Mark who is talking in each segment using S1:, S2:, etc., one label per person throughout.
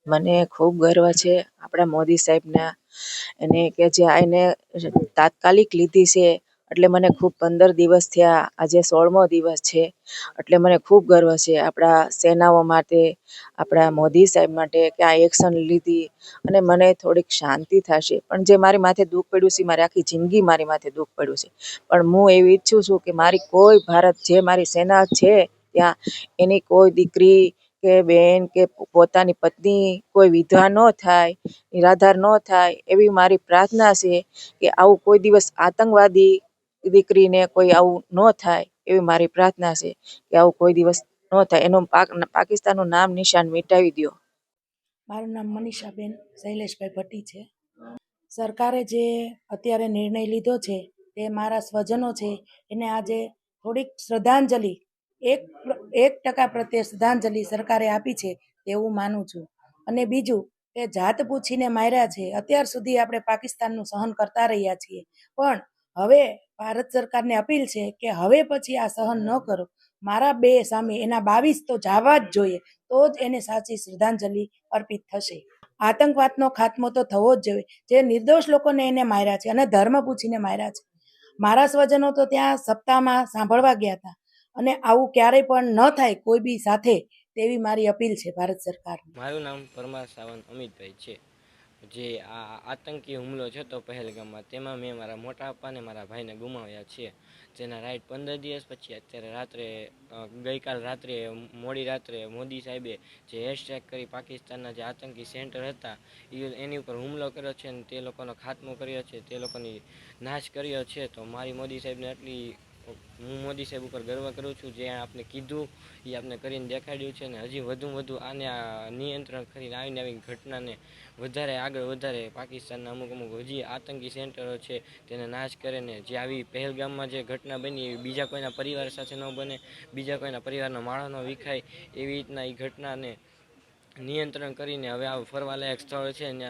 S1: મને ખૂબ ગર્વ છે આપણા મોદી સાહેબના એને કે જે આને તાત્કાલિક લીધી છે એટલે મને ખૂબ 15 દિવસ થયા, આજે 16મો દિવસ છે એટલે મને ખૂબ ગર્વ છે આપણા સેનાઓ માટે, આપણા મોદી સાહેબ માટે કે આ એક્શન લીધી અને મને થોડીક શાંતિ થશે. પણ જે મારી માથે દુઃખ પડ્યું છે, મારી આખી જિંદગી મારી માથે દુઃખ પડ્યું છે, પણ હું એવું ઈચ્છું છું કે મારી કોઈ ભારત જે મારી સેના છે ત્યાં એની કોઈ દીકરી કે બેન કે પોતાની પત્ની કોઈ વિધવા ન થાય, નિરાધાર ન થાય એવી મારી પ્રાર્થના છે કે આવું કોઈ દિવસ આતંકવાદી દીકરીને કોઈ આવું ન થાય એવી મારી પ્રાર્થના છે કે આવું કોઈ દિવસ ન થાય, એનું પાકિસ્તાનનું નામ નિશાન મિટાવી દો.
S2: મારું નામ મનીષાબેન શૈલેષભાઈ ભટ્ટી છે. સરકારે જે અત્યારે નિર્ણય લીધો છે તે મારા સ્વજનો છે એને આજે થોડીક શ્રદ્ધાંજલિ 1% પ્રત્યે શ્રદ્ધાંજલિ સરકારે આપી છે એવું માનું છું. અને બીજું કે જાત પૂછીને માર્યા છે. અત્યાર સુધી આપણે પાકિસ્તાનનું સહન કરતા રહ્યા છીએ, પણ હવે ભારત સરકારને અપીલ છે કે હવે પછી આ સહન ન કરો. મારા 2 સામે એના 22 તો જવા જ જોઈએ, તો જ એને સાચી શ્રદ્ધાંજલિ અર્પિત થશે. આતંકવાદનો ખાત્મો તો થવો જ જોઈએ. જે નિર્દોષ લોકોને એને માર્યા છે અને ધર્મ પૂછીને માર્યા છે. મારા સ્વજનો તો ત્યાં સપ્તાહમાં સાંભળવા ગયા હતા અને આવું ક્યારેય પણ ન થાય કોઈ બી સાથે, તેવી મારી અપીલ છે ભારત સરકારને.
S3: મારું નામ પરમાર સાવંત અમિતભાઈ છે. જે આ આતંકી હુમલો છે તો પહેલગામમાં, તેમાં મેં મારા મોટા પપ્પા અને મારા ભાઈને ગુમાવ્યા છે. જેના રાઈટ 15 દિવસ પછી અત્યારે રાત્રે ગઈકાલ રાત્રે મોડી રાત્રે મોદી સાહેબે જે હેશટેગ કરી પાકિસ્તાનના જે આતંકી સેન્ટર હતા એની ઉપર હુમલો કર્યો છે અને તે લોકોનો ખાત્મો કર્યો છે, તે લોકોની નાશ કર્યો છે. તો મારી મોદી સાહેબને હું મોદી સાહેબ ઉપર ગર્વ કરું છું. જે આપણે કીધું એ આપણે કરીને દેખાડ્યું છે, ને હજી વધુ આને નિયંત્રણ કરીને આવીને આવી ઘટનાને વધારે આગળ વધારે પાકિસ્તાનના અમુક હજી આતંકી સેન્ટરો છે તેને નાશ કરે ને જે આવી પહેલગામમાં જે ઘટના બની એવી બીજા કોઈના પરિવાર સાથે ન બને, બીજા કોઈના પરિવારનો માળો ન વિખાય એવી રીતના એ ઘટનાને નિયંત્રણ કરીને હવે આ ફરવાલાયક સ્થળ છે ને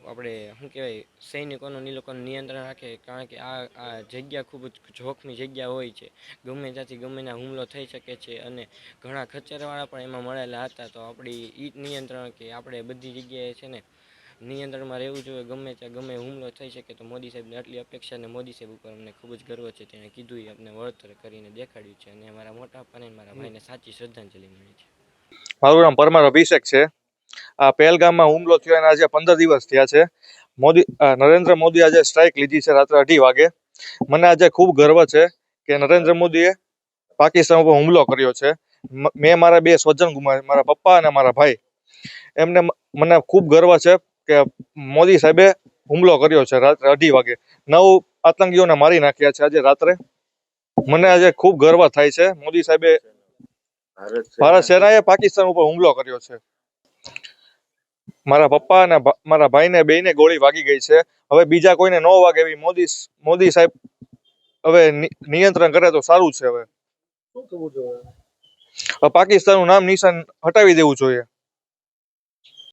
S3: આપણે શું કહેવાય સૈનિકોનું એ લોકોનું નિયંત્રણ રાખે. કારણ કે આ જગ્યા ખૂબ જ જોખમી જગ્યા હોય છે, ગમે ત્યાંથી ગમે ત્યાં હુમલો થઈ શકે છે અને ઘણા ખચ્ચરવાળા પણ એમાં મળેલા હતા. તો આપણી એ નિયંત્રણ કે આપણે બધી જગ્યાએ છે ને નિયંત્રણમાં રહેવું જોઈએ. ગમે ત્યાં ગમે હુમલો થઈ શકે. તો મોદી સાહેબને આટલી અપેક્ષા અને મોદી સાહેબ ઉપર અમને ખૂબ જ ગર્વ છે. તેણે કીધું એ અમને વળતર કરીને દેખાડ્યું છે અને મારા મોટા પપ્પાને મારા ભાઈને સાચી શ્રદ્ધાંજલિ મળી છે.
S4: મારું નામ પરમાર અભિષેક છે. આ પહેલગામમાં હુમલો થયો એના આજે 15 દિવસ થયા છે. નરેન્દ્ર મોદી આજે સ્ટ્રાઇક લીધી છે રાત્રે 2:30 વાગે. મને આજે ખૂબ ગર્વ છે કે નરેન્દ્ર મોદીએ પાકિસ્તાન ઉપર હુમલો કર્યો છે. મેં મારા 2 સ્વજન ગુમાવ્યા, મારા પપ્પા અને મારા ભાઈ. એમને મને ખૂબ ગર્વ છે કે મોદી સાહેબે હુમલો કર્યો છે રાત્રે 2:30 વાગે. 9 આતંકીઓને મારી નાખ્યા છે આજે રાત્રે. મને આજે ખૂબ ગર્વ થાય છે. મોદી સાહેબે ભારત સેનાએ પાકિસ્તાન ઉપર હુમલો કર્યો છે. મારા પપ્પા અને મારા ભાઈને બેયને ગોળી વાગી ગઈ છે. હવે બીજા કોઈને ન વાગે એવી મોદી સાહેબ હવે નિયંત્રણ કરે તો સારું છે. હવે પાકિસ્તાનનું નામ નિશાન હટાવી દેવું જોઈએ.